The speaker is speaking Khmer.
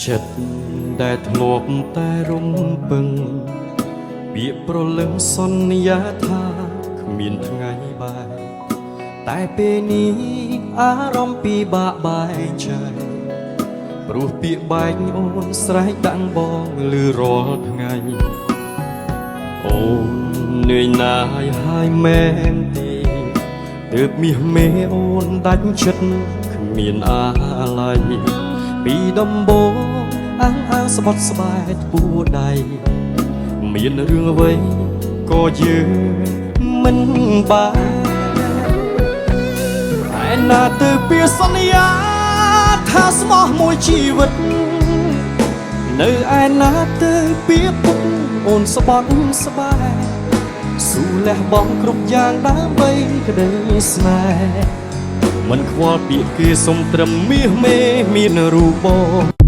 ចិត្តដែលធ្លាប់តែរំពឹងពាក្យប្រលឹងសន្យាថាគ្មានថ្ងៃបែកតែពេលនេះអារម្មណ៍ពិបាកបែកចែកព្រោះពាក្យបែកអូនស្រែកដាំងបងលឺរាល់ថ្ងៃអូននឿយណាយហើយមែនទេទើបមាសមេអូនដាច់ចិត្តគ្មានអាឡ័យពីដំបូងអាងស្បត់ស្បែកពួរដៃមានរឿងអ្វីក៏យើងមិនបានតែណាទៅពីសន្យាថាស្មោះមួយជីវិតនៅឯណាទៅពីពុកអូនស្បត់ស្បែកស៊ូលះបង់គ្រប់យ៉ាងដើម្បីក្តីស្នេហ៍មិនខ្វល់ពាក្យគេសុំត្រឹមមាសមេមានរូបបង